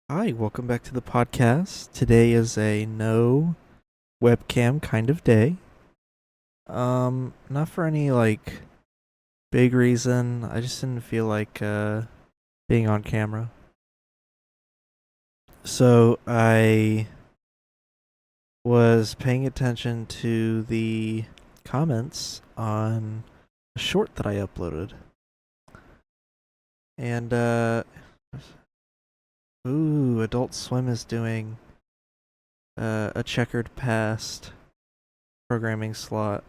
Hi, welcome back to the podcast. Today is a no webcam kind of day. Not for any big reason. I just didn't feel like being on camera. So I was paying attention to the comments on a short that I uploaded. And Adult Swim is doing a checkered past programming slot.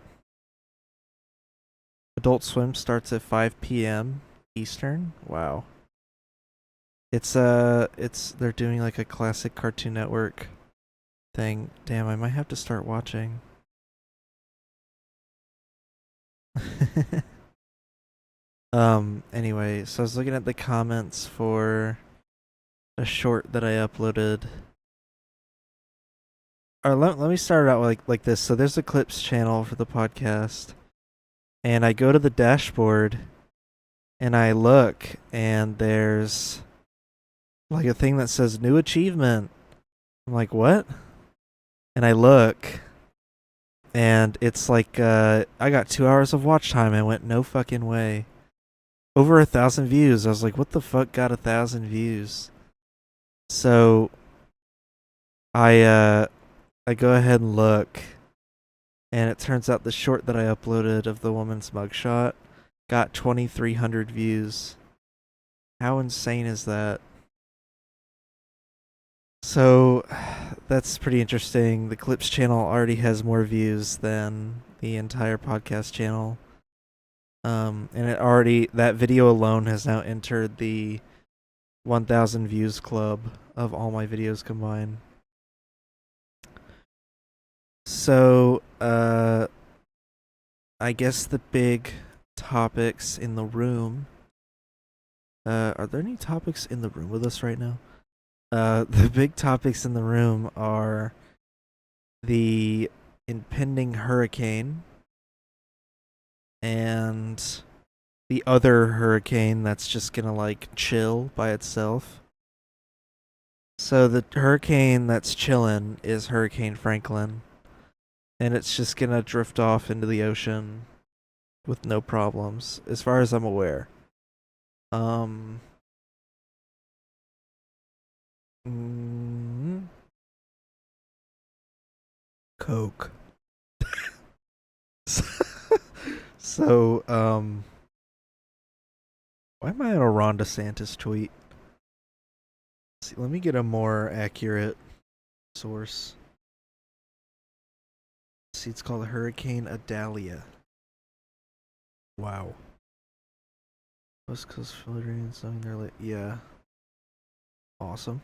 Adult Swim starts at 5 p.m. Eastern. Wow. It's they're doing like a classic Cartoon Network thing. Damn, I might have to start watching. Anyway, so I was looking at the comments for a short that I uploaded. Or let me start out like this. So there's a clips channel for the podcast. And I go to the dashboard and I look and there's like a thing that says new achievement. I'm like, what? And I look and it's like I got 2 hours of watch time. I went, no fucking way. Over 1,000 views. I was like, what the fuck got 1,000 views? So I go ahead and look, and it turns out the short that I uploaded of the woman's mugshot got 2,300 views. How insane is that? So that's pretty interesting. The Clips channel already has more views than the entire podcast channel. And that video alone has now entered the 1,000 views club of all my videos combined. So, I guess the big topics in the room. Are there any topics in the room with us right now? The big topics in the room are the impending hurricane and the other hurricane that's just gonna chill by itself. So the hurricane that's chilling is Hurricane Franklin, and it's just gonna drift off into the ocean with no problems, as far as I'm aware. Um, mm, Coke. So, why am I on a Ron DeSantis tweet? See, let me get a more accurate source. See, it's called Hurricane Idalia. Wow. West Coast Florida, something there, yeah. Awesome.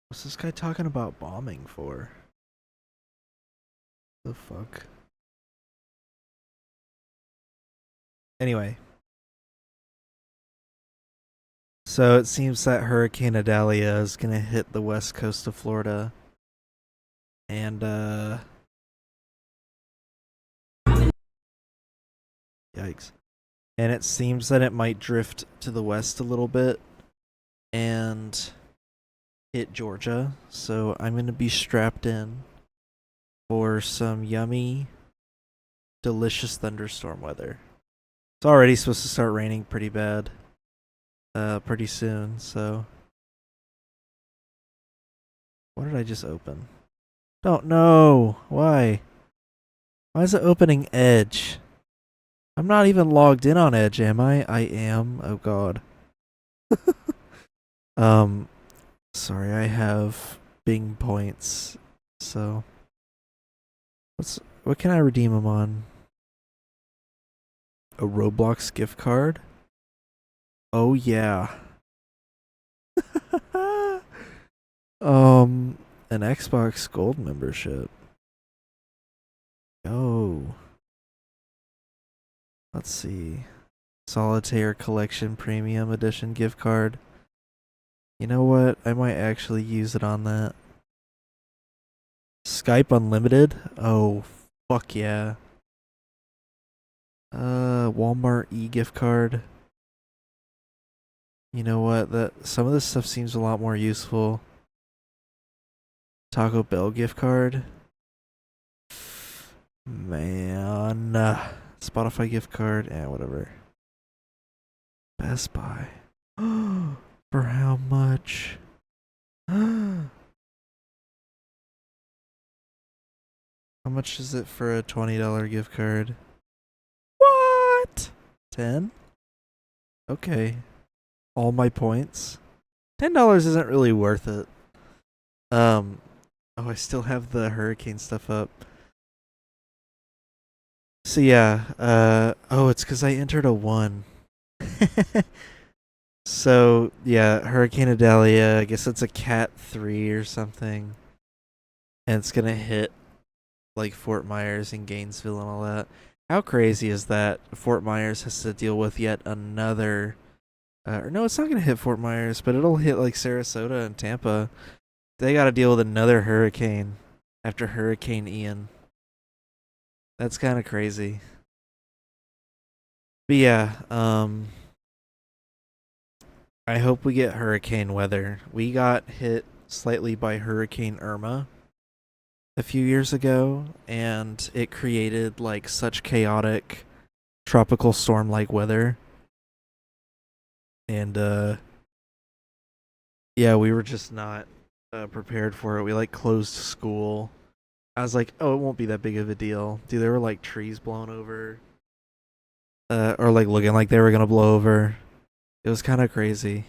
What's this guy talking about bombing for? The fuck? Anyway. So it seems that Hurricane Idalia is gonna hit the west coast of Florida. And, yikes. And it seems that it might drift to the west a little bit and hit Georgia. So I'm gonna be strapped in for some yummy, delicious thunderstorm weather. It's already supposed to start raining pretty bad pretty soon, so what did I just open? Don't know. Why? Why is it opening Edge? I'm not even logged in on Edge, am I? I am. Oh god. Sorry, I have Bing points. So what can I redeem them on? A Roblox gift card? Oh yeah. An Xbox Gold membership. Oh. Let's see. Solitaire Collection Premium Edition gift card. You know what? I might actually use it on that. Skype Unlimited? Oh, fuck yeah. Walmart e-gift card. You know what? That some of this stuff seems a lot more useful. Taco Bell gift card. Man. Spotify gift card. Whatever. Best Buy. For how much? How much is it for a $20 gift card? What? 10? Okay. All my points. $10 isn't really worth it. Oh, I still have the hurricane stuff up. So yeah, it's because I entered a 1. So yeah, Hurricane Idalia, I guess it's a Cat 3 or something. And it's gonna hit like Fort Myers and Gainesville and all that. How crazy is that? Fort Myers has to deal with yet another or no, it's not gonna hit Fort Myers, but it'll hit like Sarasota and Tampa. They gotta deal with another hurricane after Hurricane Ian. That's kinda crazy. But yeah, I hope we get hurricane weather. We got hit slightly by Hurricane Irma a few years ago, and it created like such chaotic tropical storm like weather. And yeah, we were just not prepared for it. We like closed school. I was like, oh, it won't be that big of a deal. Dude, there were like trees blown over. Or like looking like they were gonna blow over. It was kind of crazy.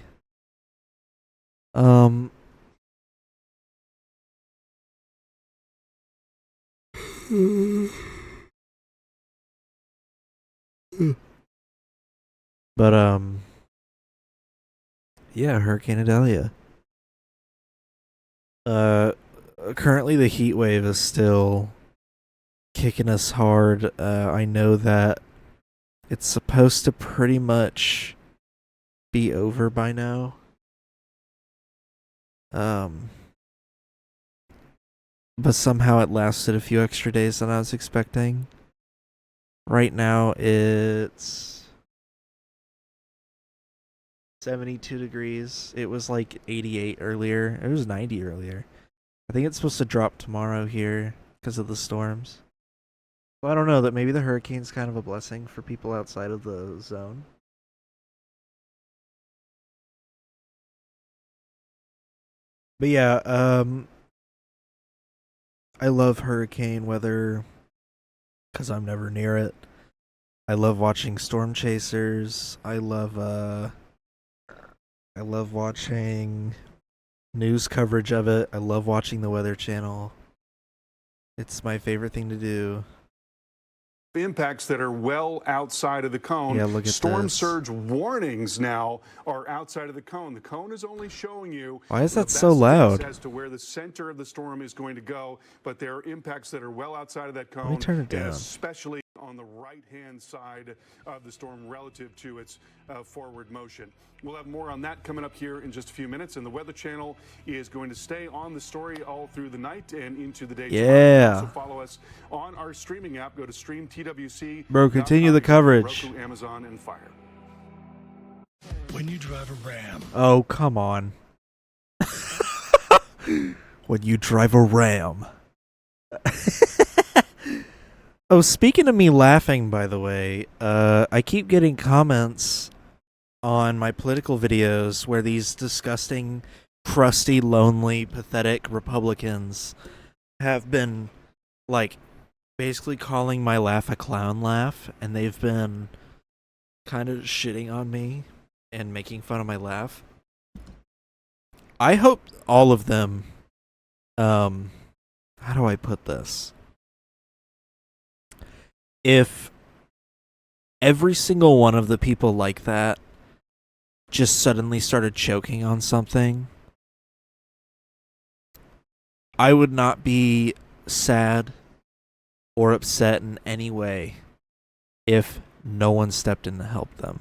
But yeah, Hurricane Idalia. Currently the heat wave is still kicking us hard. I know that it's supposed to pretty much be over by now. But somehow it lasted a few extra days than I was expecting. Right now it's 72 degrees. It was like 88 earlier. It was 90 earlier. I think it's supposed to drop tomorrow here because of the storms. Well, I don't know, that maybe the hurricane's kind of a blessing for people outside of the zone. But yeah, I love hurricane weather because I'm never near it. I love watching storm chasers. I love watching news coverage of it. I love watching the Weather Channel. It's my favorite thing to do. Impacts that are well outside of the cone. Yeah, look at Storm this. surge warnings now are outside of the cone. The cone is only showing you Why is the that so best loud? guess as to where the center of the storm is going to go, but there are impacts that are well outside of that cone. Let me turn it down. Especially on the right-hand side of the storm relative to its forward motion. We'll have more on that coming up here in just a few minutes, and the Weather Channel is going to stay on the story all through the night and into the day Yeah. tomorrow. So follow us on our streaming app. Go to streamtwc. Bro, continue the coverage. Roku, Amazon, and Fire. When you drive a Ram. Oh, come on. When you drive a Ram. Oh, speaking of me laughing, by the way, I keep getting comments on my political videos where these disgusting, crusty, lonely, pathetic Republicans have been, like, basically calling my laugh a clown laugh, and they've been kind of shitting on me and making fun of my laugh. I hope all of them, how do I put this? If every single one of the people like that just suddenly started choking on something, I would not be sad or upset in any way if no one stepped in to help them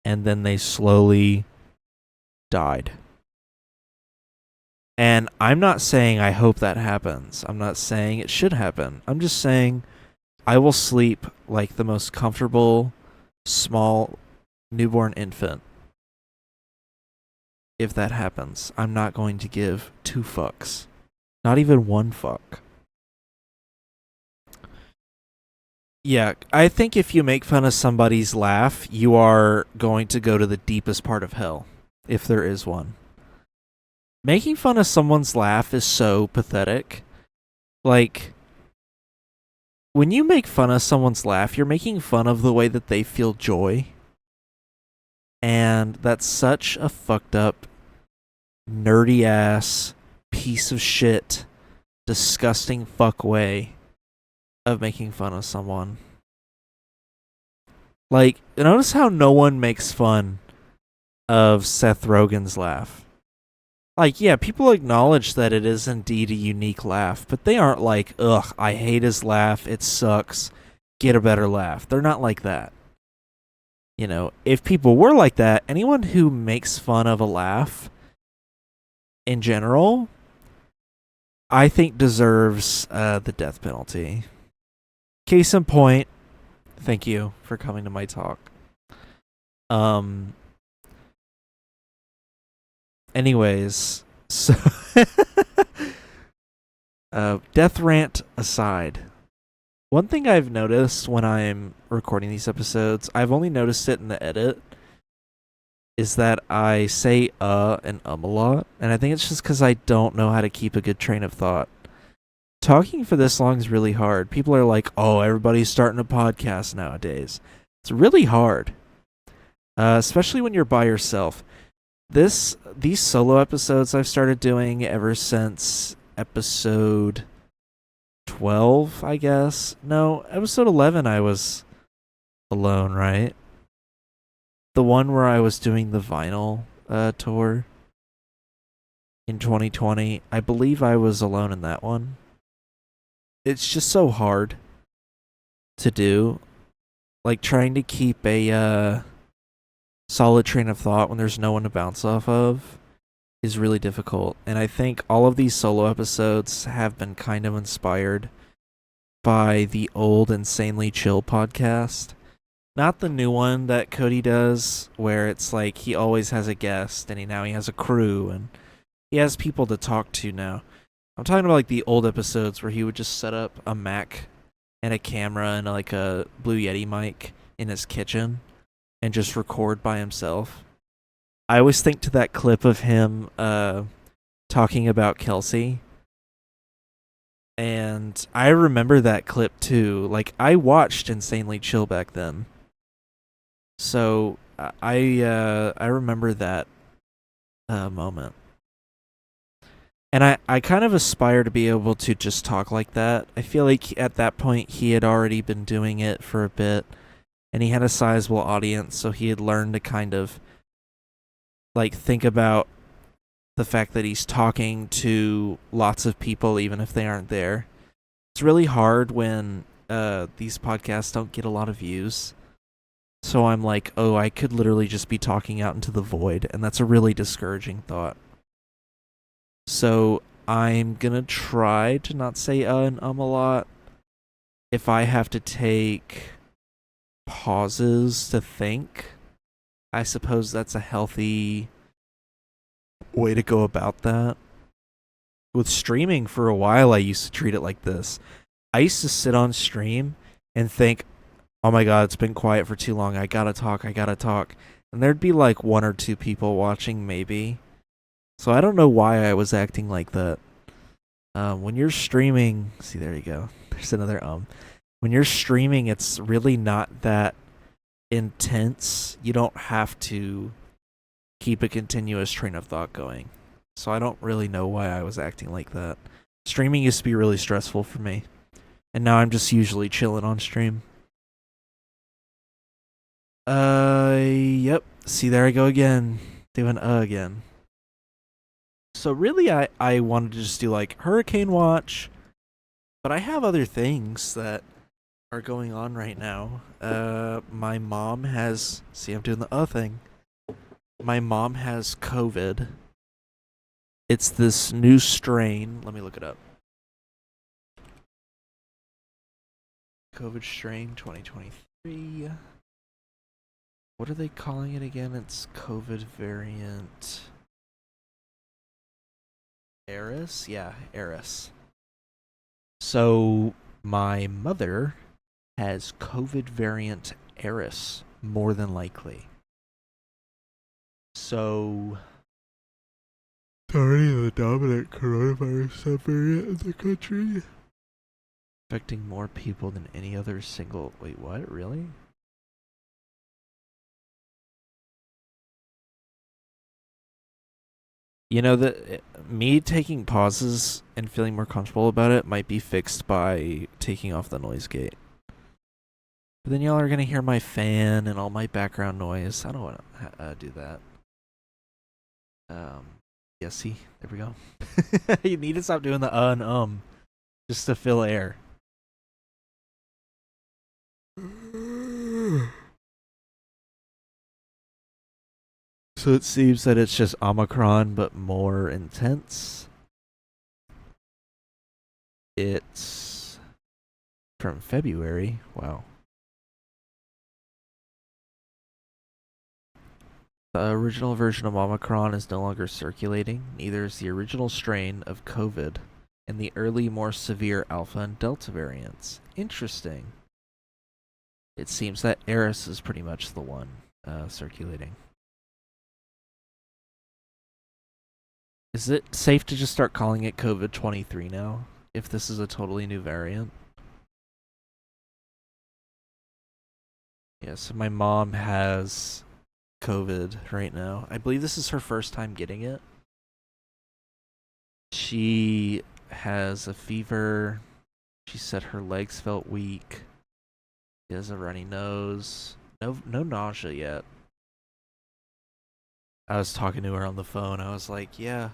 and then they slowly died. And I'm not saying I hope that happens. I'm not saying it should happen. I'm just saying I will sleep like the most comfortable, small, newborn infant. If that happens, I'm not going to give 2 fucks. Not even 1 fuck. Yeah, I think if you make fun of somebody's laugh, you are going to go to the deepest part of hell, if there is one. Making fun of someone's laugh is so pathetic. Like, when you make fun of someone's laugh, you're making fun of the way that they feel joy. And that's such a fucked up, nerdy ass, piece of shit, disgusting fuck way of making fun of someone. Like, notice how no one makes fun of Seth Rogen's laugh. Like, yeah, people acknowledge that it is indeed a unique laugh, but they aren't like, ugh, I hate his laugh, it sucks, get a better laugh. They're not like that. You know, if people were like that, anyone who makes fun of a laugh in general, I think deserves the death penalty. Case in point, thank you for coming to my talk. Anyways, so death rant aside, one thing I've noticed when I'm recording these episodes, I've only noticed it in the edit, is that I say and a lot, and I think it's just because I don't know how to keep a good train of thought. Talking for this long is really hard. People are like, oh, everybody's starting a podcast nowadays. It's really hard, especially when you're by yourself. These solo episodes I've started doing ever since episode 12, I guess. No, episode 11 I was alone, right? The one where I was doing the vinyl tour in 2020. I believe I was alone in that one. It's just so hard to do. Like, trying to keep a solid train of thought when there's no one to bounce off of is really difficult. And I think all of these solo episodes have been kind of inspired by the old Insanely Chill podcast. Not the new one that Cody does, where it's like he always has a guest and now he has a crew and he has people to talk to now. I'm talking about like the old episodes where he would just set up a Mac and a camera and like a Blue Yeti mic in his kitchen and just record by himself. I always think to that clip of him talking about Kelsey. And I remember that clip too. Like, I watched Insanely Chill back then. So I remember that moment. And I kind of aspire to be able to just talk like that. I feel like at that point he had already been doing it for a bit. And he had a sizable audience, so he had learned to kind of like think about the fact that he's talking to lots of people even if they aren't there. It's really hard when these podcasts don't get a lot of views. So I'm like, oh, I could literally just be talking out into the void, and that's a really discouraging thought. So I'm gonna try to not say and a lot. If I have to take pauses to think, I suppose that's a healthy way to go about that. With streaming for a while, I used to treat it like this. I used to sit on stream and think, oh my god, it's been quiet for too long, I gotta talk. And there'd be like 1 or 2 people watching maybe. So I don't know why I was acting like that. When you're streaming, see, there you go. There's another When you're streaming, it's really not that intense. You don't have to keep a continuous train of thought going. So I don't really know why I was acting like that. Streaming used to be really stressful for me. And now I'm just usually chilling on stream. Yep. See, there I go again. Doing again. So really, I wanted to just do like Hurricane Watch. But I have other things that are going on right now. My mom has... See, I'm doing the thing. My mom has COVID. It's this new strain. Let me look it up. COVID strain 2023. What are they calling it again? It's COVID variant Eris? Yeah, Eris. So my mother has COVID variant Eris, more than likely. So it's already the dominant coronavirus subvariant in the country, affecting more people than any other single... Wait, what? Really? You know, me taking pauses and feeling more comfortable about it might be fixed by taking off the noise gate. But then y'all are gonna hear my fan and all my background noise. I don't want to do that. Yeah, see? There we go. You need to stop doing the and just to fill air. So it seems that it's just Omicron, but more intense. It's from February. Wow. The original version of Omicron is no longer circulating. Neither is the original strain of COVID and the early, more severe Alpha and Delta variants. Interesting. It seems that Eris is pretty much the one circulating. Is it safe to just start calling it COVID-23 now, if this is a totally new variant? Yeah, so my mom has COVID right now. I believe this is her first time getting it. She has a fever. She said her legs felt weak. She has a runny nose. No nausea yet. I was talking to her on the phone. I was like, yeah,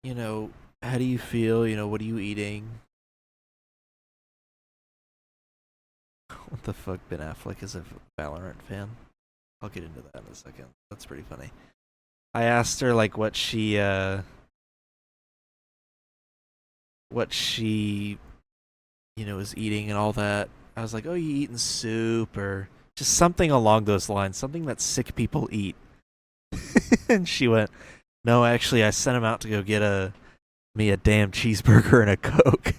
you know, how do you feel? You know, what are you eating? What the fuck, Ben Affleck is a Valorant fan? I'll get into that in a second. That's pretty funny. I asked her, like, what she, you know, is eating and all that. I was like, oh, you eating soup or... just something along those lines, something that sick people eat. And she went, no, actually, I sent him out to go get me a damn cheeseburger and a Coke.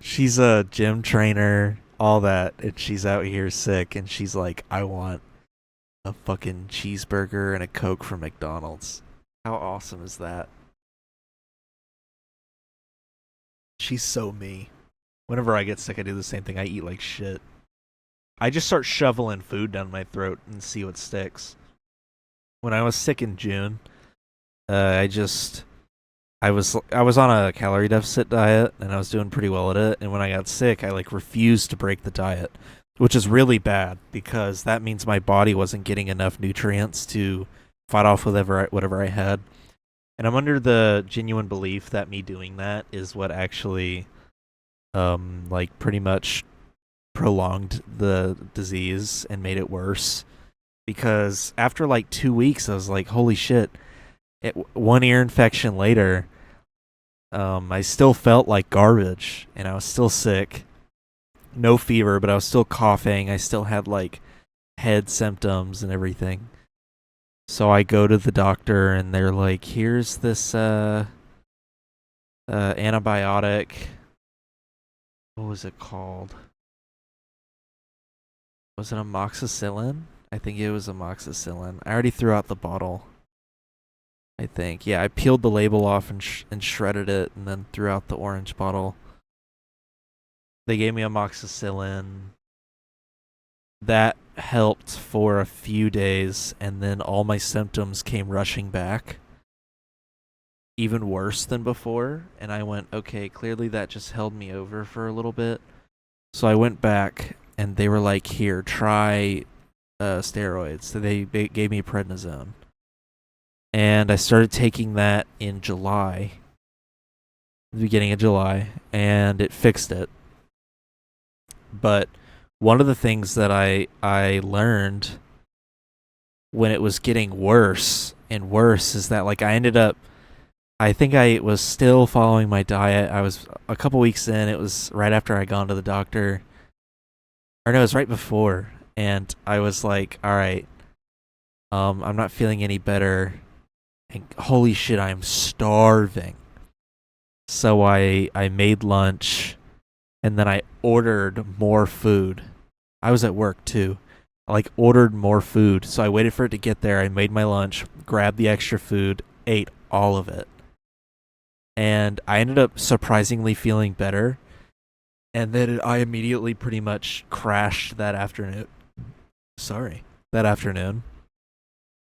She's a gym trainer, all that, and she's out here sick, and she's like, I want a fucking cheeseburger and a Coke from McDonald's. How awesome is that? She's so me. Whenever I get sick, I do the same thing. I eat like shit. I just start shoveling food down my throat and see what sticks. When I was sick in June, I was on a calorie deficit diet and I was doing pretty well at it. And when I got sick, I like refused to break the diet, which is really bad because that means my body wasn't getting enough nutrients to fight off whatever I had. And I'm under the genuine belief that me doing that is what actually, like pretty much prolonged the disease and made it worse, because after like 2 weeks I was like, holy shit, 1 ear infection later, I still felt like garbage and I was still sick, no fever, but I was still coughing. I still had like head symptoms and everything. So I go to the doctor and they're like, here's this antibiotic, what was it called? Was it amoxicillin? I think it was amoxicillin. I already threw out the bottle, I think. Yeah, I peeled the label off and shredded it and then threw out the orange bottle. They gave me amoxicillin. That helped for a few days, and then all my symptoms came rushing back. Even worse than before. And I went, okay, clearly that just held me over for a little bit. So I went back and they were like, here, try steroids. So they gave me prednisone. And I started taking that in July, the beginning of July, and it fixed it. But one of the things that I learned when it was getting worse and worse is that, like, I ended up I think I was still following my diet. I was a couple weeks in. It was right after I gone to the doctor. Or no, it was right before. And I was like, all right, I'm not feeling any better. And holy shit, I'm starving. So I made lunch and then I ordered more food. I was at work too. I like ordered more food. So I waited for it to get there. I made my lunch, grabbed the extra food, ate all of it. And I ended up surprisingly feeling better. And then I immediately pretty much crashed that afternoon. Sorry. That afternoon.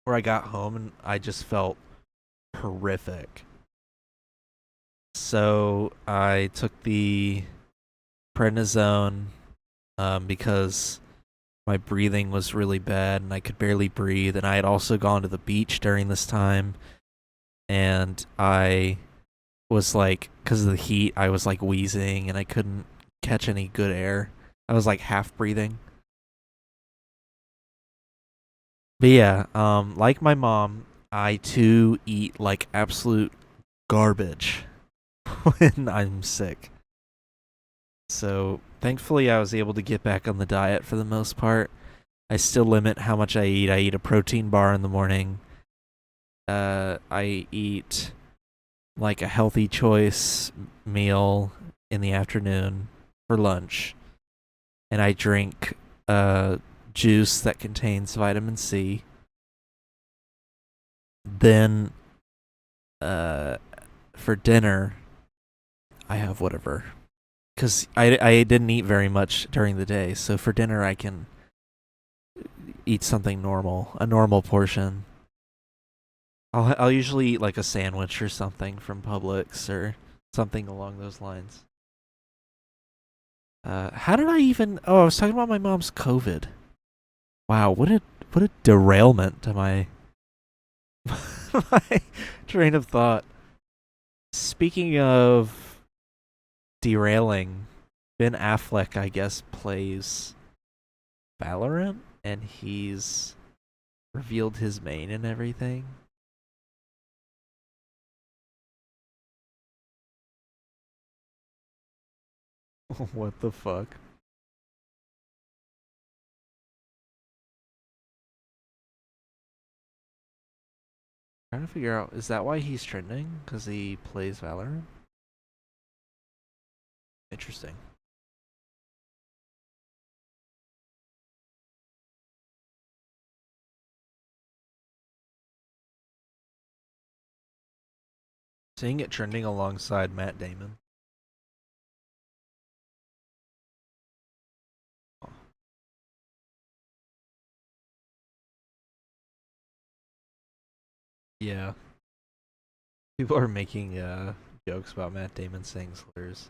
Where I got home and I just felt horrific. So I took the prednisone because my breathing was really bad and I could barely breathe. And I had also gone to the beach during this time. And I was like, because of the heat, I was like wheezing and I couldn't catch any good air. I was like half breathing. But yeah, like my mom, I too eat like absolute garbage when I'm sick. So thankfully, I was able to get back on the diet for the most part. I still limit how much I eat. I eat a protein bar in the morning. I eat like a healthy choice meal in the afternoon for lunch. And I drink juice that contains vitamin C. Then for dinner, I have whatever. Because I didn't eat very much during the day. So for dinner, I can eat something normal, a normal portion. I'll usually eat like a sandwich or something from Publix or something along those lines. How did I even? Oh, I was talking about my mom's COVID. Wow, what a derailment to my my train of thought. Speaking of derailing, Ben Affleck, I guess, plays Valorant, and he's revealed his main and everything. What the fuck? Trying to figure out, is that why he's trending? Because he plays Valorant? Interesting. Seeing it trending alongside Matt Damon. Yeah. People are making jokes about Matt Damon saying slurs.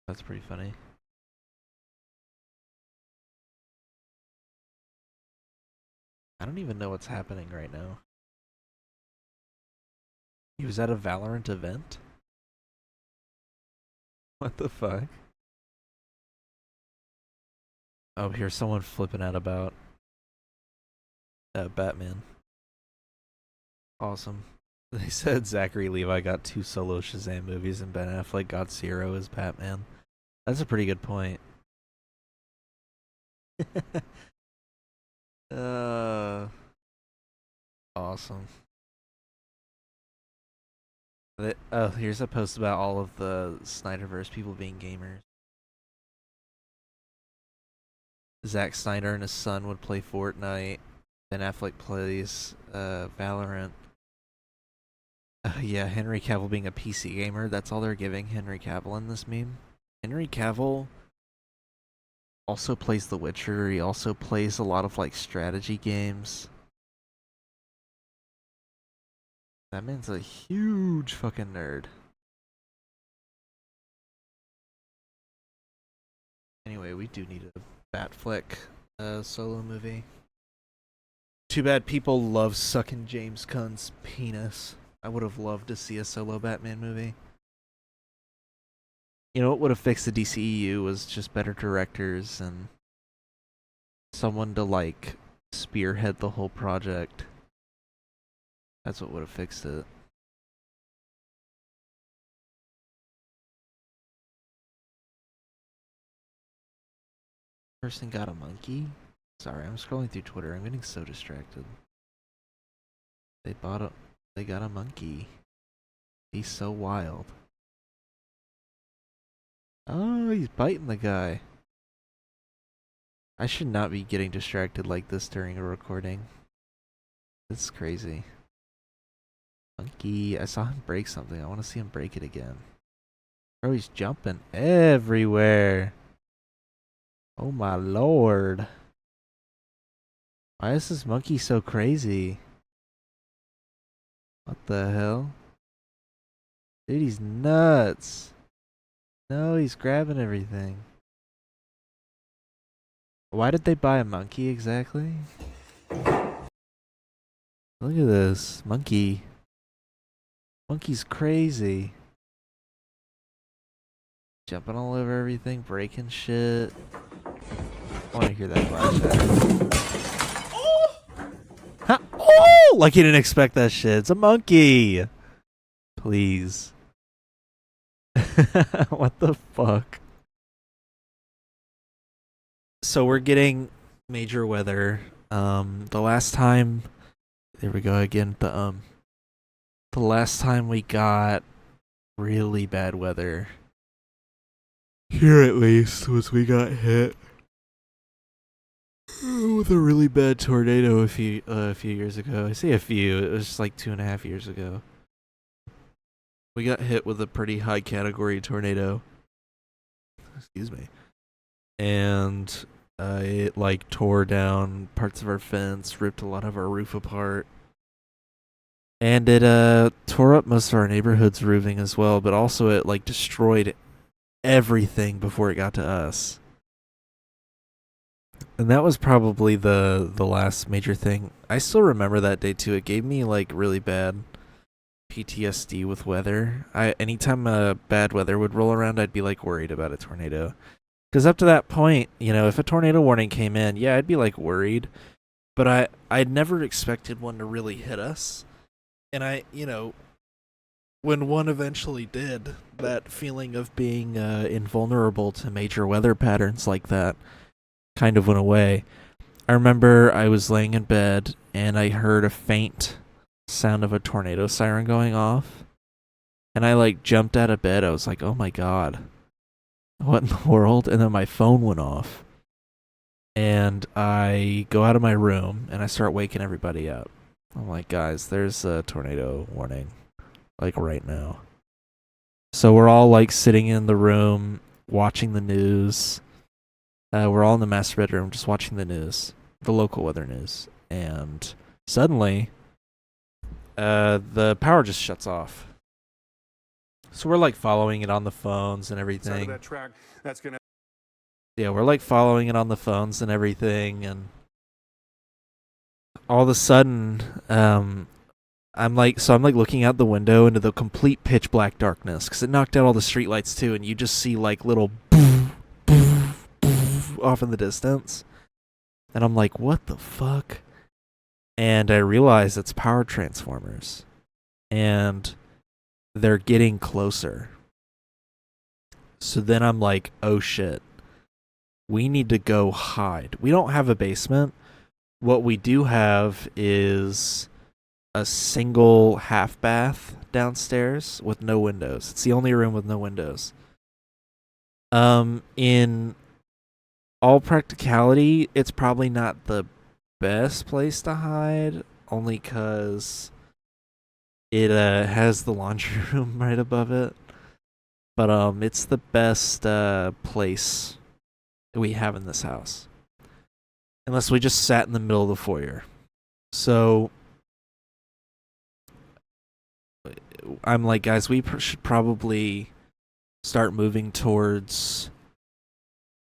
That's pretty funny. I don't even know what's happening right now. He was at a Valorant event? What the fuck? Oh, here's someone flipping out about Batman. Awesome. They said Zachary Levi got 2 solo Shazam movies and Ben Affleck got 0 as Batman. That's a pretty good point. uh, awesome. Oh, here's a post about all of the Snyderverse people being gamers. Zack Snyder and his son would play Fortnite. Ben Affleck plays Valorant. Yeah, Henry Cavill being a PC gamer. That's all they're giving Henry Cavill in this meme. Henry Cavill also plays The Witcher. He also plays a lot of like strategy games. That man's a huge fucking nerd. Anyway, we do need a Batfleck solo movie. Too bad people love sucking James Gunn's penis. I would have loved to see a solo Batman movie. You know what would have fixed the DCEU was just better directors and someone to like spearhead the whole project. That's what would have fixed it. Person got a monkey? Sorry, I'm scrolling through Twitter. I'm getting so distracted. They got a monkey. He's so wild. Oh, he's biting the guy. I should not be getting distracted like this during a recording. It's crazy. Monkey. I saw him break something. I want to see him break it again. Oh, he's jumping everywhere. Oh my lord. Why is this monkey so crazy? What the hell? Dude, he's nuts. No, he's grabbing everything. Why did they buy a monkey exactly? Look at this. Monkey. Monkey's crazy. Jumping all over everything, breaking shit. I want to hear that glass. Huh? Oh! Like you didn't expect that shit. It's a monkey. Please. What the fuck? So we're getting major weather. The last time, there we go again. The last time we got really bad weather, here at least, was we got hit with a really bad tornado a few years ago. I say a few. It was just like 2.5 years ago. We got hit with a pretty high category tornado. Excuse me. And it like tore down parts of our fence, ripped a lot of our roof apart. And it tore up most of our neighborhood's roofing as well, but also it like destroyed everything before it got to us. And that was probably the last major thing. I still remember that day too. It gave me like really bad PTSD with weather. Anytime bad weather would roll around, I'd be like worried about a tornado. Because up to that point, you know, if a tornado warning came in, yeah, I'd be like worried. But I'd never expected one to really hit us. And when one eventually did, that feeling of being invulnerable to major weather patterns like that kind of went away. I remember I was laying in bed and I heard a faint sound of a tornado siren going off. And I like jumped out of bed. I was like, oh my god. What in the world? And then my phone went off. And I go out of my room and I start waking everybody up. I'm like, guys, there's a tornado warning. Like right now. So we're all like sitting in the room watching the news. We're all in the master bedroom just watching the news. The local weather news. And suddenly, the power just shuts off. So we're like following it on the phones and everything. That track, that's gonna... Yeah, we're like following it on the phones and everything, and all of a sudden, I'm like looking out the window into the complete pitch black darkness because it knocked out all the streetlights too, and you just see like little off in the distance, and I'm like, what the fuck? And I realize it's power transformers, and they're getting closer. So then I'm like, oh shit, we need to go hide. We don't have a basement. What we do have is a single half bath downstairs with no windows. It's the only room with no windows. In all practicality, it's probably not the best place to hide, only because it has the laundry room right above it. But it's the best place that we have in this house. Unless we just sat in the middle of the foyer. So I'm like, guys, we should probably start moving towards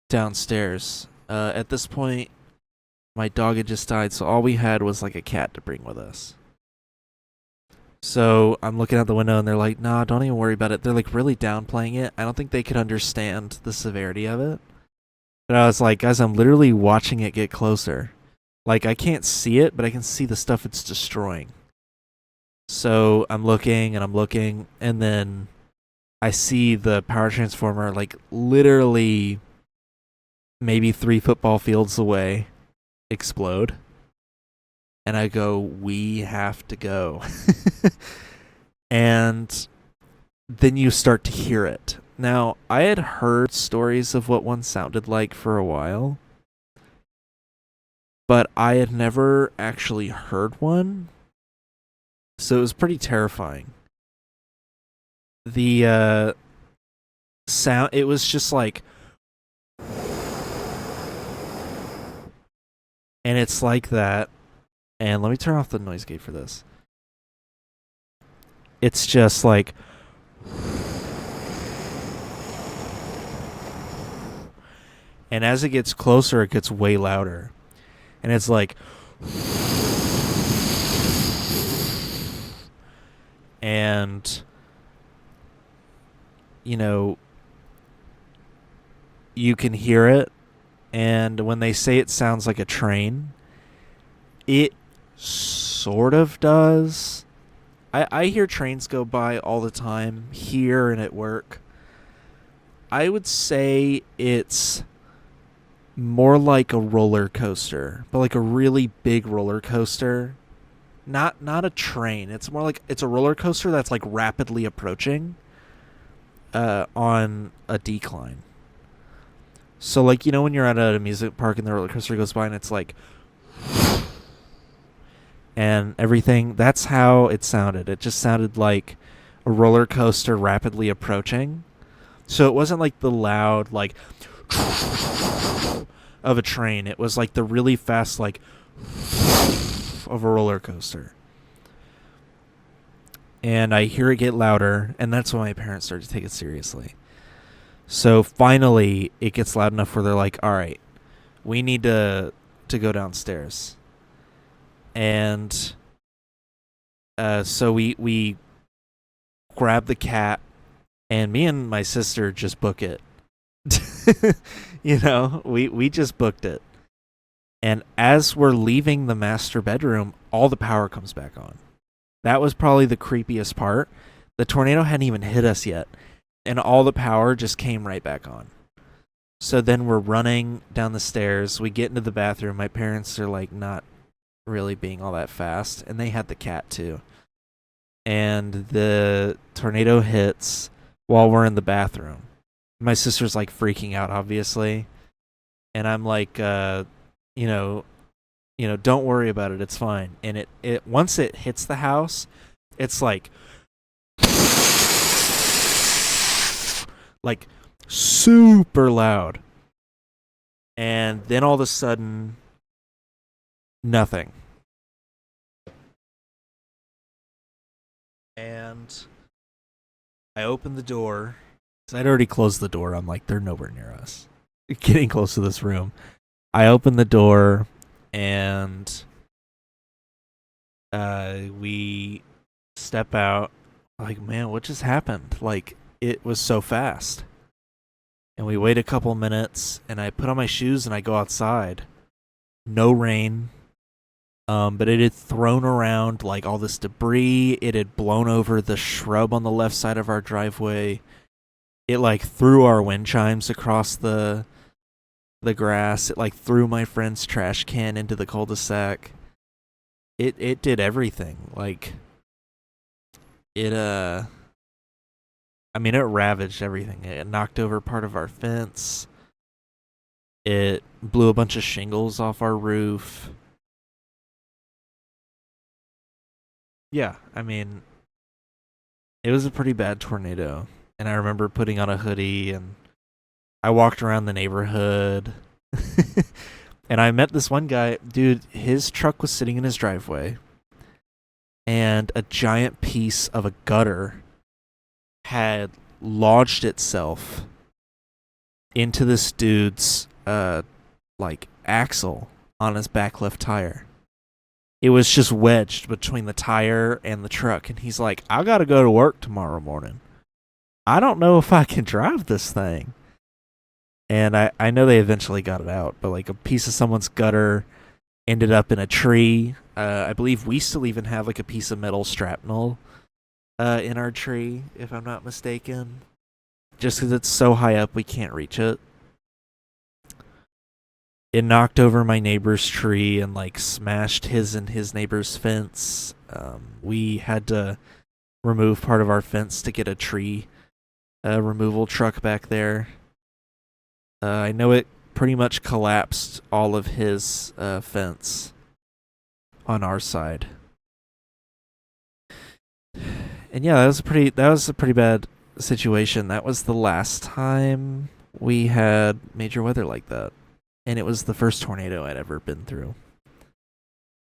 downstairs. At this point, my dog had just died, so all we had was like a cat to bring with us. So I'm looking out the window and they're like, nah, don't even worry about it. They're like really downplaying it. I don't think they could understand the severity of it. But I was like, guys, I'm literally watching it get closer. Like, I can't see it, but I can see the stuff it's destroying. So I'm looking and I'm looking, and then I see the power transformer like literally maybe 3 football fields away explode. And I go, we have to go. And then you start to hear it. Now, I had heard stories of what one sounded like for a while, but I had never actually heard one. So it was pretty terrifying. The sound, it was just like, and it's like that. And let me turn off the noise gate for this. It's just like, and as it gets closer, it gets way louder. And it's like, and, you know, you can hear it. And when they say it sounds like a train, it sort of does. I hear trains go by all the time here and at work. I would say it's more like a roller coaster, but like a really big roller coaster. Not a train. It's more like it's a roller coaster that's like rapidly approaching on a decline. So like, you know, when you're at a amusement park and the roller coaster goes by and it's like, and everything, that's how it sounded. It just sounded like a roller coaster rapidly approaching. So it wasn't like the loud, like, of a train. It was like the really fast, like, of a roller coaster. And I hear it get louder, and that's when my parents started to take it seriously. So finally, it gets loud enough where they're like, all right, we need to go downstairs. And so we grab the cat, and me and my sister just book it. You know, we just booked it. And as we're leaving the master bedroom, all the power comes back on. That was probably the creepiest part. The tornado hadn't even hit us yet, and all the power just came right back on. So then we're running down the stairs. We get into the bathroom. My parents are like not really being all that fast, and they had the cat too. And the tornado hits while we're in the bathroom. My sister's like freaking out, obviously, and I'm like, you know, don't worry about it, it's fine. And it once it hits the house, it's like super loud. And then all of a sudden, nothing. And I open the door. So I'd already closed the door. I'm like, they're nowhere near us. Getting close to this room. I open the door, and we step out. Like, man, what just happened? Like, it was so fast. And we wait a couple minutes, and I put on my shoes, and I go outside. No rain. But it had thrown around like all this debris. It had blown over the shrub on the left side of our driveway. It like threw our wind chimes across the grass. It like threw my friend's trash can into the cul-de-sac. It did everything. Like it I mean, it ravaged everything. It knocked over part of our fence. It blew a bunch of shingles off our roof. Yeah, I mean, it was a pretty bad tornado. And I remember putting on a hoodie, and I walked around the neighborhood. And I met this one guy. Dude, his truck was sitting in his driveway, and a giant piece of a gutter had lodged itself into this dude's like axle on his back left tire. It was just wedged between the tire and the truck. And he's like, I got to go to work tomorrow morning. I don't know if I can drive this thing. And I know they eventually got it out. But like a piece of someone's gutter ended up in a tree. I believe we still even have like a piece of metal shrapnel in our tree, if I'm not mistaken. Just because it's so high up, we can't reach it. It knocked over my neighbor's tree and like smashed his and his neighbor's fence. We had to remove part of our fence to get a tree removal truck back there. I know it pretty much collapsed all of his fence on our side. And yeah, that was a pretty bad situation. That was the last time we had major weather like that. And it was the first tornado I'd ever been through.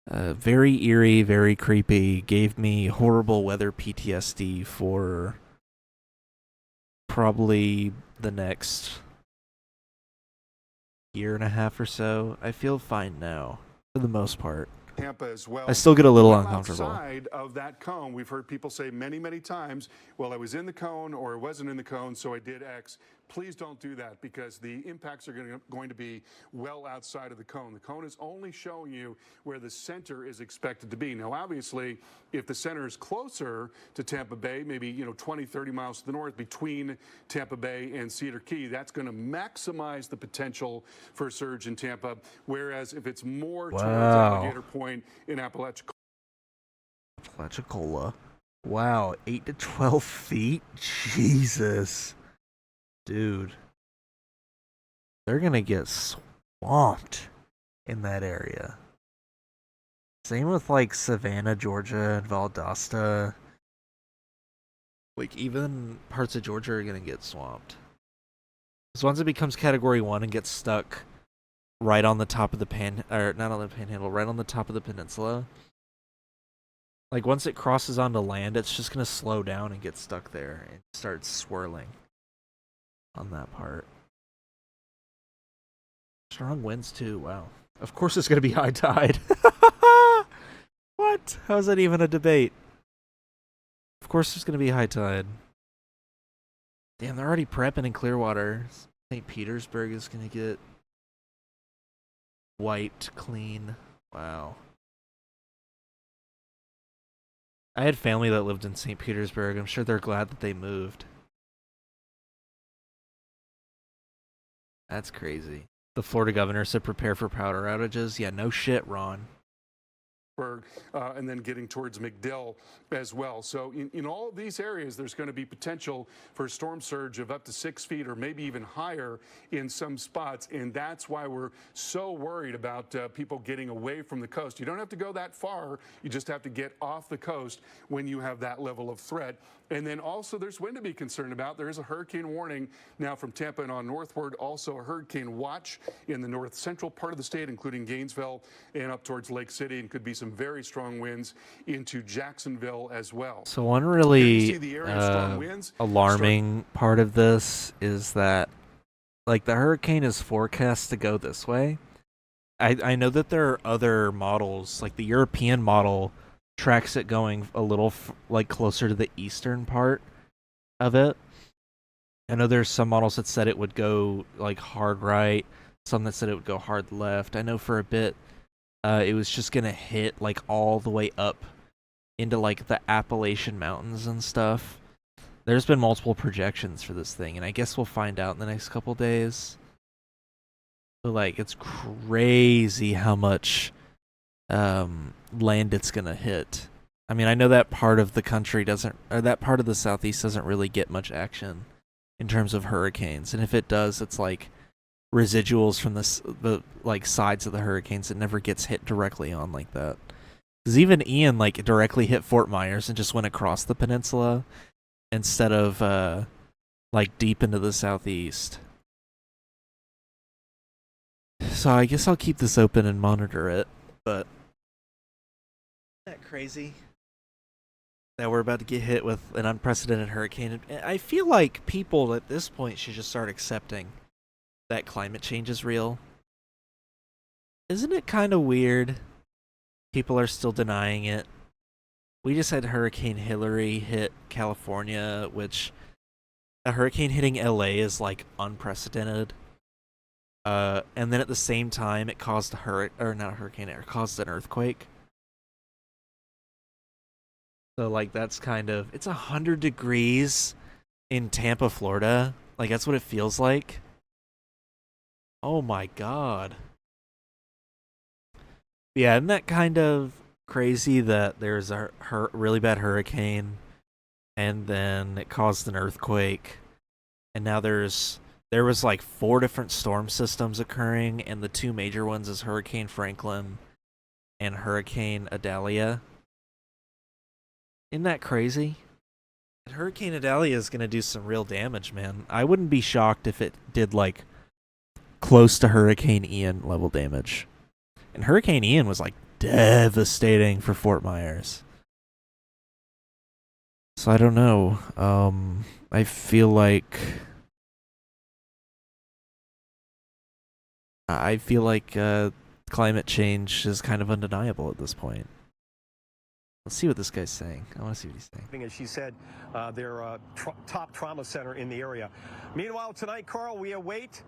Very eerie, very creepy. Gave me horrible weather PTSD for probably the next year and a half or so. I feel fine now, for the most part. Tampa as well. I still get a little uncomfortable. Outside of that cone, we've heard people say many, many times, well, I was in the cone or I wasn't in the cone, so I did X. Please don't do that because the impacts are going to be well outside of the cone. The cone is only showing you where the center is expected to be. Now, obviously, if the center is closer to Tampa Bay, maybe 20, 30 miles to the north between Tampa Bay and Cedar Key, that's going to maximize the potential for a surge in Tampa. Whereas if it's more towards Alligator Point in Apalachicola. Wow, 8 to 12 feet? Jesus. Dude. They're gonna get swamped in that area. Same with like Savannah, Georgia, and Valdosta. Like even parts of Georgia are gonna get swamped. Because once it becomes Category 1 and gets stuck right on the top of the not on the panhandle, right on the top of the peninsula. Like once it crosses onto land, it's just gonna slow down and get stuck there and start swirling on that part. Strong winds too, wow. Of course it's gonna be high tide. What? How's that even a debate? Of course there's gonna be high tide. Damn, they're already prepping in Clearwater. St. Petersburg is gonna get wiped clean. Wow. I had family that lived in St. Petersburg. I'm sure they're glad that they moved. That's crazy. The Florida governor said prepare for power outages. Yeah, no shit, Ron. And then getting towards McDill as well. So in all of these areas, there's going to be potential for a storm surge of up to 6 feet or maybe even higher in some spots. And that's why we're so worried about people getting away from the coast. You don't have to go that far. You just have to get off the coast when you have that level of threat. And then also there's wind to be concerned about. There is a hurricane warning now from Tampa and on northward. Also a hurricane watch in the north central part of the state, including Gainesville and up towards Lake City, and could be some very strong winds into Jacksonville as well. So one really alarming part of this is that like the hurricane is forecast to go this way. I know that there are other models, like the European model tracks it going a little like closer to the eastern part of it. I know there's some models that said it would go like hard right, some that said it would go hard left. I know for a bit it was just gonna hit like all the way up into like the Appalachian Mountains and stuff. There's been multiple projections for this thing, and I guess we'll find out in the next couple days. But like it's crazy how much land it's gonna hit. I mean, I know that part of the country that part of the southeast doesn't really get much action in terms of hurricanes, and if it does, it's like residuals from the like sides of the hurricanes. It never gets hit directly on like that. Because even Ian like directly hit Fort Myers and just went across the peninsula instead of like deep into the southeast. So I guess I'll keep this open and monitor it, but isn't that crazy that we're about to get hit with an unprecedented hurricane? I feel like people at this point should just start accepting that climate change is real. Isn't it kind of weird? People are still denying it. We just had Hurricane Hillary hit California, which a hurricane hitting LA is like unprecedented. And then at the same time, it caused it caused an earthquake. So like that's kind of it's 100 degrees in Tampa, Florida. Like that's what it feels like. Oh my god. Yeah, isn't that kind of crazy that there's a really bad hurricane and then it caused an earthquake and now there was like 4 different storm systems occurring and the 2 major ones is Hurricane Franklin and Hurricane Idalia. Isn't that crazy? Hurricane Idalia is going to do some real damage, man. I wouldn't be shocked if it did like close to Hurricane Ian level damage. And Hurricane Ian was like devastating for Fort Myers. So I don't know. I feel like climate change is kind of undeniable at this point. Let's see what this guy's saying. I want to see what he's saying. As she said, their top trauma center in the area. Meanwhile, tonight, Carl, we await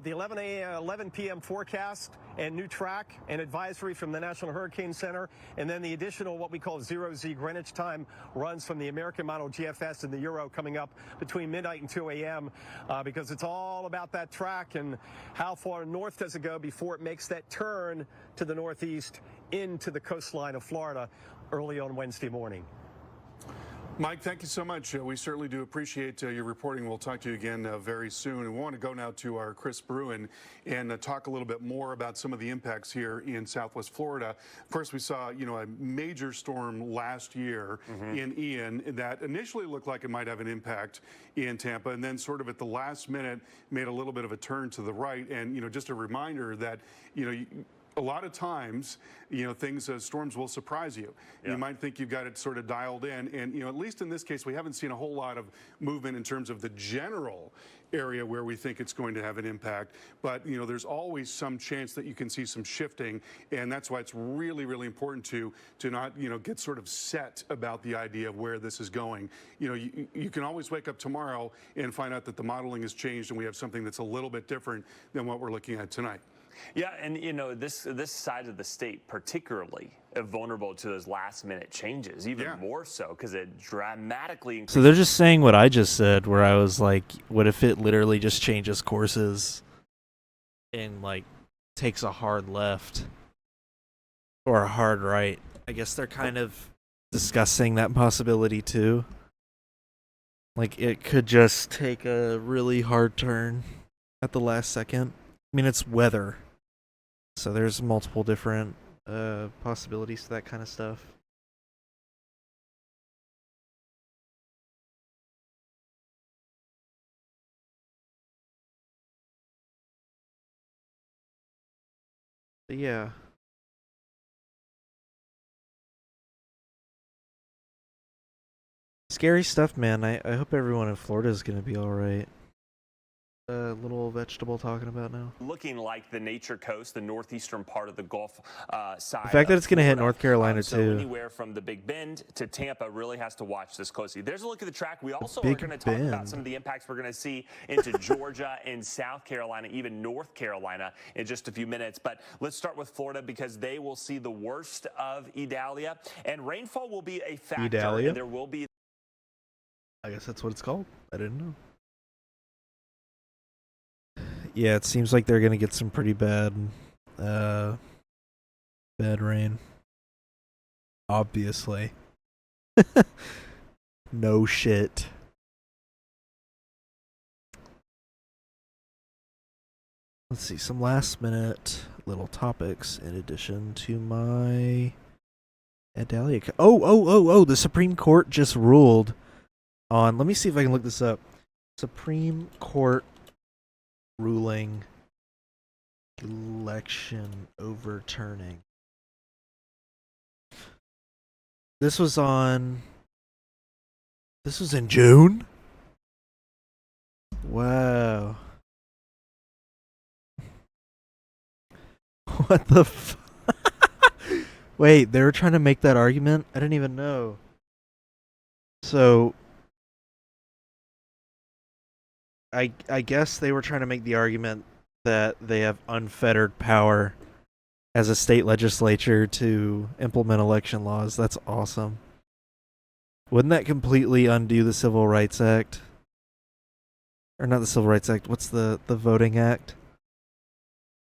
the 11 p.m. forecast and new track and advisory from the National Hurricane Center, and then the additional what we call 0Z Greenwich time runs from the American model GFS and the Euro coming up between midnight and 2 a.m. Because it's all about that track and how far north does it go before it makes that turn to the northeast into the coastline of Florida early on Wednesday morning. Mike, thank you so much. We certainly do appreciate your reporting. We'll talk to you again very soon. And we want to go now to our Chris Bruin and talk a little bit more about some of the impacts here in Southwest Florida. Of course, we saw, a major storm last year in Ian that initially looked like it might have an impact in Tampa, and then sort of at the last minute made a little bit of a turn to the right. And, just a reminder that, a lot of times, storms will surprise you. Yeah. You might think you've got it sort of dialed in. And, at least in this case, we haven't seen a whole lot of movement in terms of the general area where we think it's going to have an impact. But, there's always some chance that you can see some shifting. And that's why it's really, really important to not, get sort of set about the idea of where this is going. You can always wake up tomorrow and find out that the modeling has changed and we have something that's a little bit different than what we're looking at tonight. Yeah, and this side of the state particularly vulnerable to those last-minute changes, even more so because it dramatically increases. So they're just saying what I just said, where I was like, what if it literally just changes courses and, like, takes a hard left or a hard right? I guess they're kind of discussing that possibility, too. Like, it could just take a really hard turn at the last second. I mean, it's weather. So there's multiple different possibilities to that kind of stuff. But yeah. Scary stuff, man. I hope everyone in Florida is going to be alright. Little vegetable talking about now. Looking like the Nature Coast, the northeastern part of the Gulf side. The fact that it's going to hit North Carolina so too. Anywhere from the Big Bend to Tampa really has to watch this closely. There's a look at the track. We also are going to talk about some of the impacts we're going to see into Georgia and South Carolina, even North Carolina in just a few minutes. But let's start with Florida because they will see the worst of Idalia, and rainfall will be a factor. Idalia? And there will be. I guess that's what it's called. I didn't know. Yeah, it seems like they're gonna get some pretty bad rain. Obviously. No shit. Let's see, some last minute little topics in addition to my Idalia. Oh, the Supreme Court just ruled on, let me see if I can look this up. Supreme Court ruling election overturning. This was in June? Wow. What the Wait, they were trying to make that argument? I didn't even know. So I guess they were trying to make the argument that they have unfettered power as a state legislature to implement election laws. That's awesome. Wouldn't that completely undo the Civil Rights Act? Or not the Civil Rights Act, what's the Voting Act?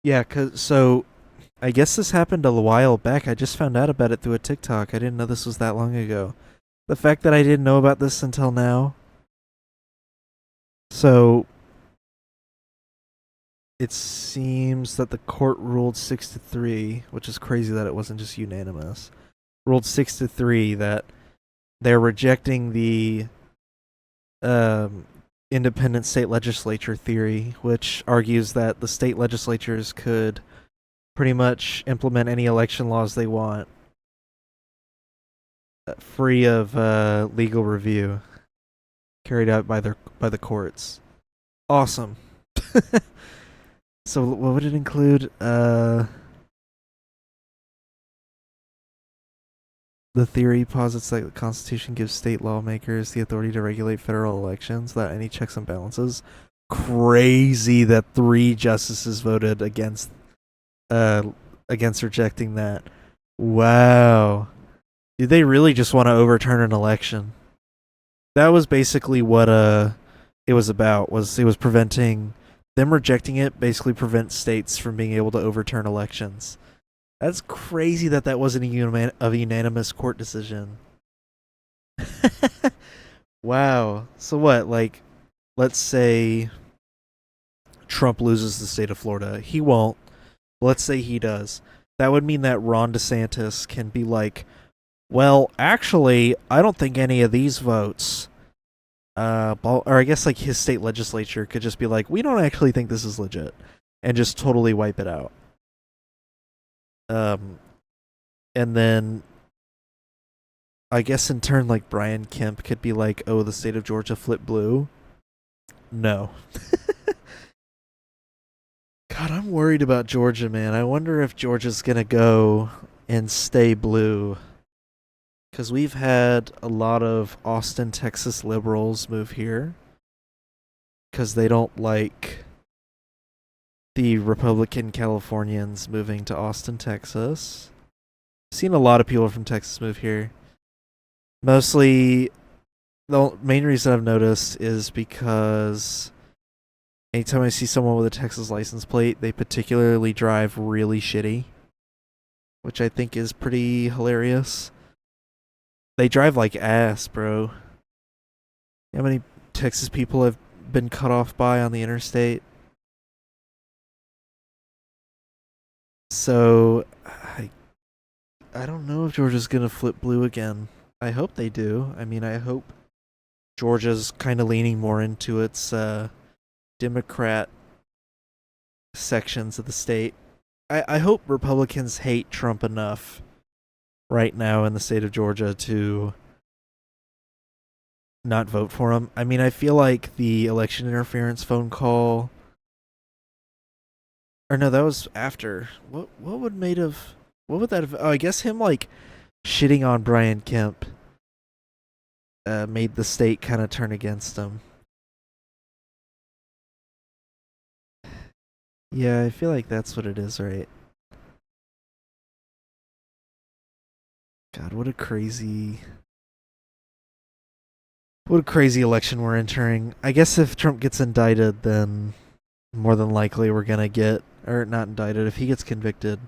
Yeah, so I guess this happened a while back. I just found out about it through a TikTok. I didn't know this was that long ago. The fact that I didn't know about this until now. So it seems that the court ruled 6-3, which is crazy that it wasn't just unanimous. Ruled 6-3 that they're rejecting the independent state legislature theory, which argues that the state legislatures could pretty much implement any election laws they want, free of legal review, carried out by the courts. Awesome. So what would it include? The theory posits that the Constitution gives state lawmakers the authority to regulate federal elections without any checks and balances. Crazy that 3 justices voted against rejecting that. Wow. Dude, they really just want to overturn an election. That was basically what it was about. It was preventing them rejecting it. Basically, prevents states from being able to overturn elections. That's crazy that wasn't a unanimous court decision. Wow. So what? Like, let's say Trump loses the state of Florida. He won't. Let's say he does. That would mean that Ron DeSantis can be like, well, actually, I don't think any of these votes, or I guess like his state legislature could just be like, we don't actually think this is legit, and just totally wipe it out. And then I guess in turn, like, Brian Kemp could be like, oh, the state of Georgia flipped blue. No. God, I'm worried about Georgia, man. I wonder if Georgia's gonna go and stay blue. Because we've had a lot of Austin, Texas liberals move here. Because they don't like the Republican Californians moving to Austin, Texas. I've seen a lot of people from Texas move here. Mostly, the main reason I've noticed is because anytime I see someone with a Texas license plate, they particularly drive really shitty, which I think is pretty hilarious. They drive like ass, bro. How many Texas people have been cut off by on the interstate? So, I don't know if Georgia's gonna flip blue again. I hope they do. I mean, I hope Georgia's kind of leaning more into its Democrat sections of the state. I hope Republicans hate Trump enough right now in the state of Georgia to not vote for him. I mean, I feel like the election interference phone call, or no, that was after. What would that have? Oh, I guess him like shitting on Brian Kemp made the state kind of turn against him. Yeah, I feel like that's what it is, right? God, what a crazy election we're entering. I guess if Trump gets indicted, then more than likely we're gonna get, or not indicted, if he gets convicted,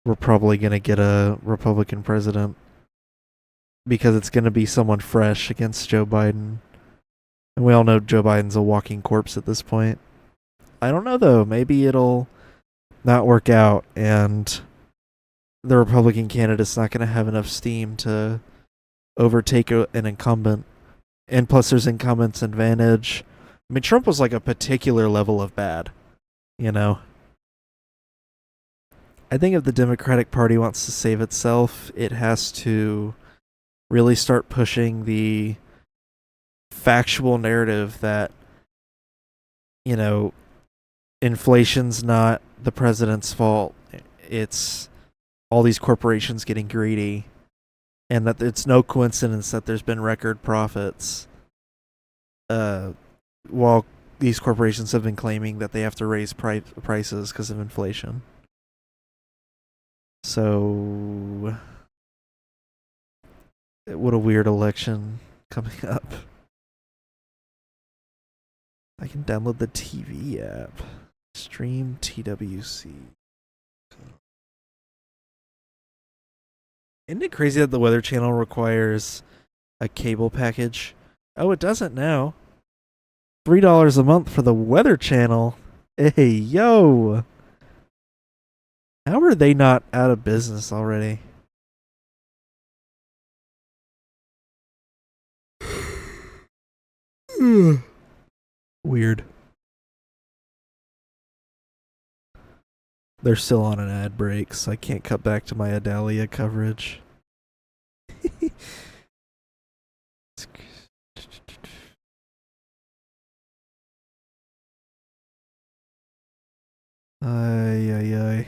we're probably gonna get a Republican president. Because it's gonna be someone fresh against Joe Biden. And we all know Joe Biden's a walking corpse at this point. I don't know though, maybe it'll not work out and the Republican candidate's not going to have enough steam to overtake an incumbent. And plus there's incumbent's advantage. I mean, Trump was like a particular level of bad, you know? I think if the Democratic Party wants to save itself, it has to really start pushing the factual narrative that, you know, inflation's not the president's fault. It's all these corporations getting greedy, and that it's no coincidence that there's been record profits while these corporations have been claiming that they have to raise prices because of inflation. So What a weird election coming up. I can download the TV app. Stream TWC. Isn't it crazy that the Weather Channel requires a cable package? Oh, it doesn't now. $3 a month for the Weather Channel. Hey, yo. How are they not out of business already? Weird. They're still on an ad break, so I can't cut back to my Idalia coverage. Ay, ay, ay.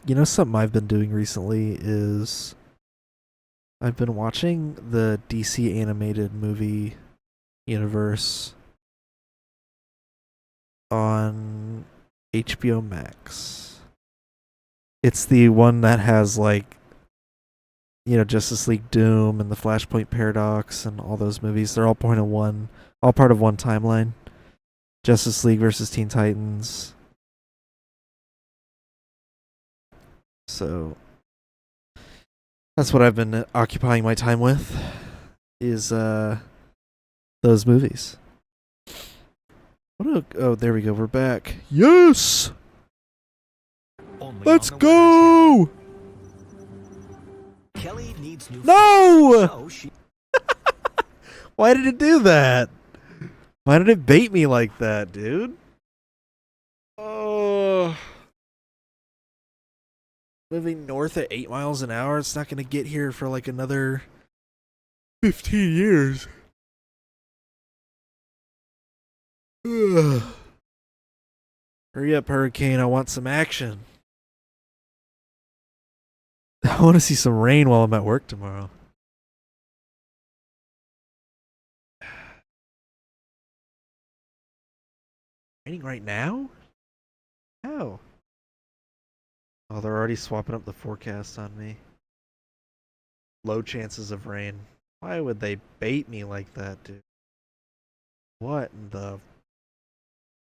You know, something I've been doing recently is I've been watching the DC animated movie universe on HBO Max. It's the one that has, like, you know, Justice League Doom and the Flashpoint Paradox and all those movies. They're all part of one timeline. Justice League versus Teen Titans. So that's what I've been occupying my time with, is those movies. Oh, there we go. We're back. Yes! Let's go! Kelly needs new No! Why did it do that? Why did it bait me like that, dude? Oh. Moving north at 8 miles an hour, it's not going to get here for like another 15 years. Ugh. Hurry up, Hurricane. I want some action. I want to see some rain while I'm at work tomorrow. Raining right now? How? Oh, they're already swapping up the forecast on me. Low chances of rain. Why would they bait me like that, dude? What in the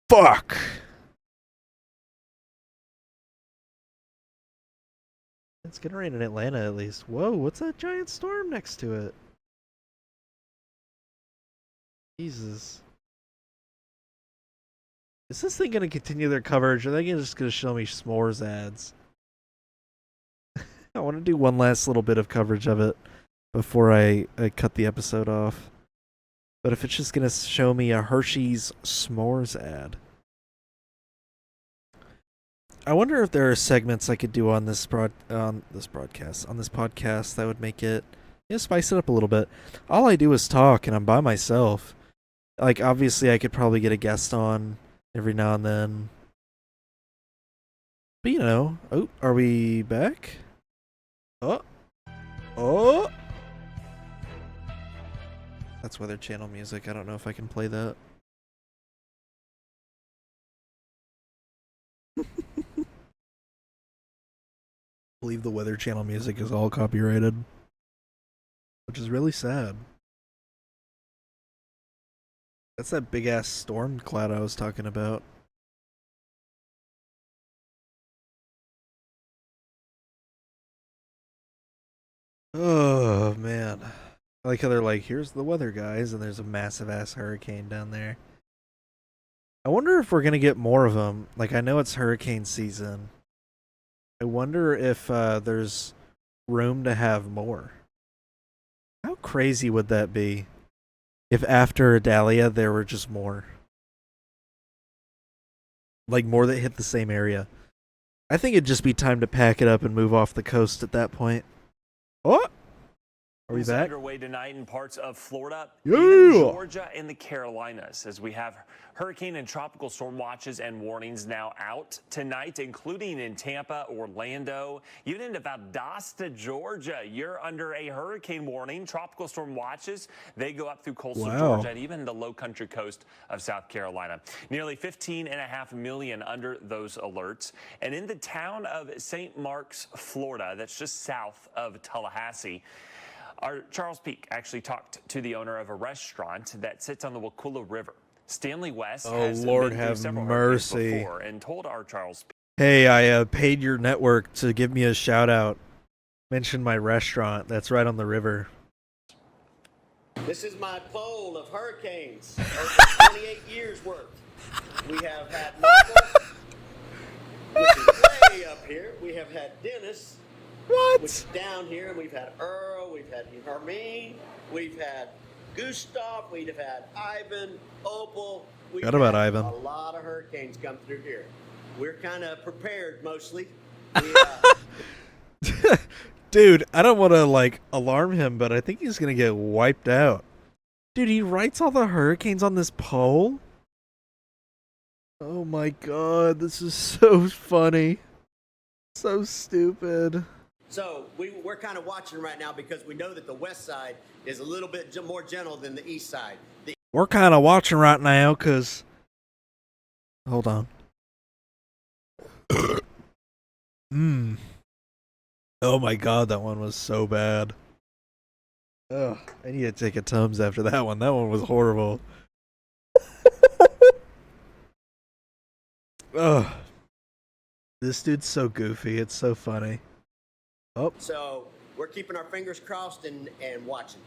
fuck? It's gonna rain in Atlanta at least. Whoa, what's that giant storm next to it? Jesus. Is this thing gonna continue their coverage, or are they just gonna show me s'mores ads? I want to do one last little bit of coverage of it before I cut the episode off. But if it's just gonna show me a Hershey's s'mores ad, I wonder if there are segments I could do on this podcast that would make it, spice it up a little bit. All I do is talk, and I'm by myself. Like, obviously, I could probably get a guest on every now and then. But oh, are we back? Oh! That's Weather Channel music. I don't know if I can play that. I believe the Weather Channel music is all copyrighted, which is really sad. That's that big ass storm cloud I was talking about. Oh man, I like how they're like, here's the weather, guys, and there's a massive ass hurricane down there. I wonder if we're gonna get more of them. Like, I know it's hurricane season. I wonder if there's room to have more. How crazy would that be if after Idalia there were just more? Like, more that hit the same area. I think it'd just be time to pack it up and move off the coast at that point. Oh! Are we back? Underway tonight in parts of Florida, Yeah. even Georgia and the Carolinas, as we have hurricane and tropical storm watches and warnings now out tonight, including in Tampa, Orlando, even into Valdosta, Georgia. You're under a hurricane warning. Tropical storm watches, they go up through coastal Georgia and even the low country coast of South Carolina. Nearly 15.5 million under those alerts. And in the town of St. Marks, Florida, that's just south of Tallahassee, our Charles Peak actually talked to the owner of a restaurant that sits on the Waukulla River. Stanley West has Lord been through have several mercy. before and told our Charles Peak. Hey, I paid your network to give me a shout out. Mention my restaurant that's right on the river. This is my poll of hurricanes over 28 years worth. We have had Michael, which is way up here. We have had Dennis, What? which is down here, and we've had Earl, we've had Hermine, we've had Gustav, we've had Ivan, Opal. We've Forgot about had Ivan. A lot of hurricanes come through here. We're kind of prepared mostly. Dude, I don't want to alarm him, but I think he's gonna get wiped out. Dude, he writes all the hurricanes on this pole? Oh my god, this is so funny. So stupid. So we're kind of watching right now because we know that the west side is a little bit more gentle than the east side. We're kind of watching right now because... Hold on. Oh my god, that one was so bad. Ugh, I need to take a Tums after that one. That one was horrible. Ugh. This dude's so goofy. It's so funny. Oh. So we're keeping our fingers crossed and watching.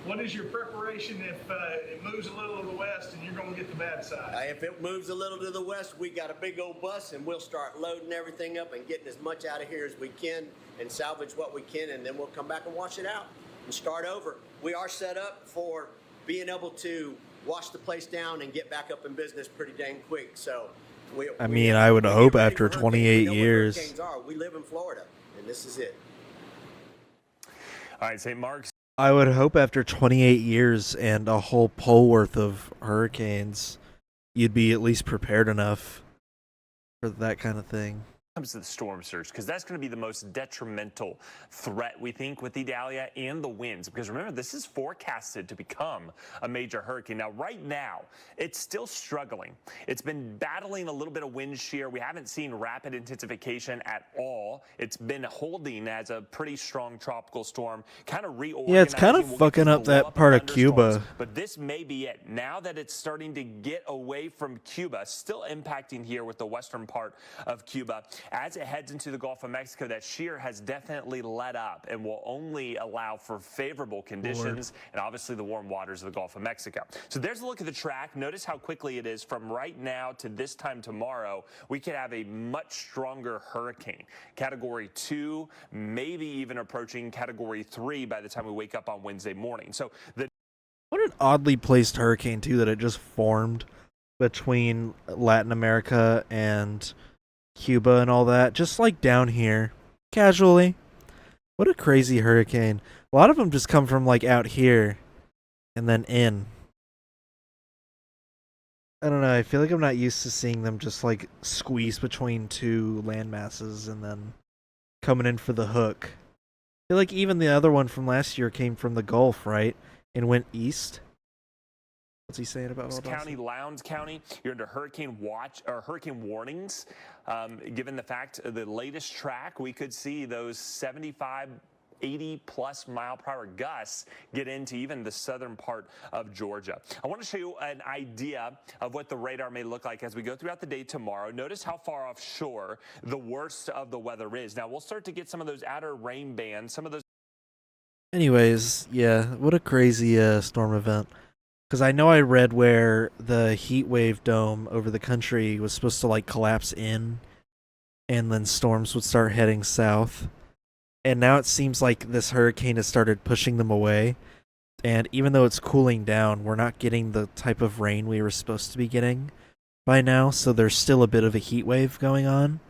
What is your preparation if it moves a little to the west and you're going to get the bad side? If it moves a little to the west, we got a big old bus and we'll start loading everything up and getting as much out of here as we can and salvage what we can, and then we'll come back and wash it out and start over. We are set up for being able to wash the place down and get back up in business pretty dang quick. So I would hope after 28 years. Hurricanes are. We live in Florida, and this is it. All right, St. Mark's. I would hope after 28 years and a whole pole worth of hurricanes, you'd be at least prepared enough for that kind of thing. Comes to the storm surge, because that's going to be the most detrimental threat, we think, with Idalia and the winds. Because remember, this is forecasted to become a major hurricane. Now, right now, it's still struggling. It's been battling a little bit of wind shear. We haven't seen rapid intensification at all. It's been holding as a pretty strong tropical storm, kind of reorganizing. Yeah, it's kind of fucking up that part of Cuba. But this may be it. Now that it's starting to get away from Cuba, still impacting here with the western part of Cuba. As it heads into the Gulf of Mexico, that shear has definitely let up and will only allow for favorable conditions and obviously the warm waters of the Gulf of Mexico. So there's a look at the track. Notice how quickly it is from right now to this time tomorrow. We could have a much stronger hurricane. Category 2, maybe even approaching Category 3 by the time we wake up on Wednesday morning. So What an oddly placed hurricane, too, that it just formed between Latin America and Cuba and all that, just like down here, casually. What a crazy hurricane. A lot of them just come from out here and then in. I don't know, I feel like I'm not used to seeing them just squeeze between two land masses and then coming in for the hook. I feel like even the other one from last year came from the Gulf, right? And went east. What's he saying about Valdosta? County, Lowndes County, you're under hurricane watch or hurricane warnings. Given the fact of the latest track, we could see those 75, 80 plus mile per hour gusts get into even the southern part of Georgia. I want to show you an idea of what the radar may look like as we go throughout the day tomorrow. Notice how far offshore the worst of the weather is. Now we'll start to get some of those outer rain bands, some of those. Anyways, yeah, what a crazy storm event. Because I know I read where the heat wave dome over the country was supposed to collapse in, and then storms would start heading south. And now it seems like this hurricane has started pushing them away. And even though it's cooling down, we're not getting the type of rain we were supposed to be getting by now. So there's still a bit of a heat wave going on.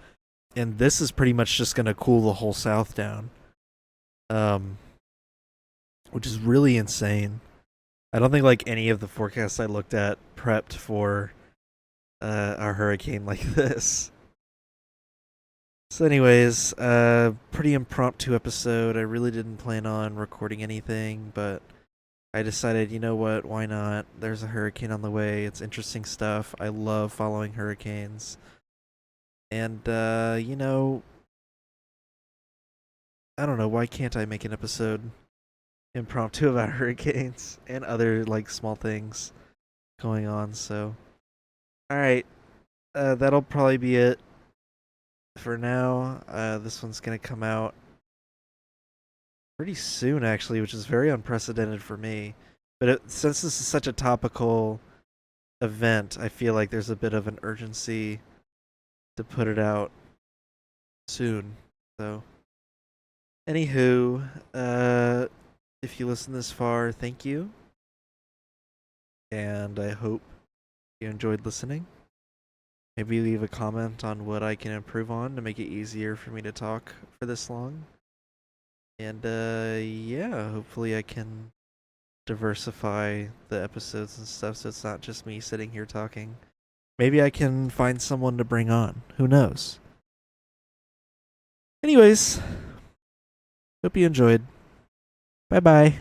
And this is pretty much just going to cool the whole south down. which is really insane. I don't think like any of the forecasts I looked at prepped for a hurricane like this. So anyways, pretty impromptu episode. I really didn't plan on recording anything, but I decided, you know what, why not? There's a hurricane on the way. It's interesting stuff. I love following hurricanes. And, you know, I don't know, why can't I make an episode impromptu about hurricanes and other, like, small things going on? So, alright, that'll probably be it for now. This one's gonna come out pretty soon, actually, which is very unprecedented for me. But since this is such a topical event, I feel like there's a bit of an urgency to put it out soon. So, anywho, if you listen this far, thank you. And I hope you enjoyed listening. Maybe leave a comment on what I can improve on to make it easier for me to talk for this long. And yeah, hopefully I can diversify the episodes and stuff so it's not just me sitting here talking. Maybe I can find someone to bring on. Who knows? Anyways, hope you enjoyed. Bye-bye.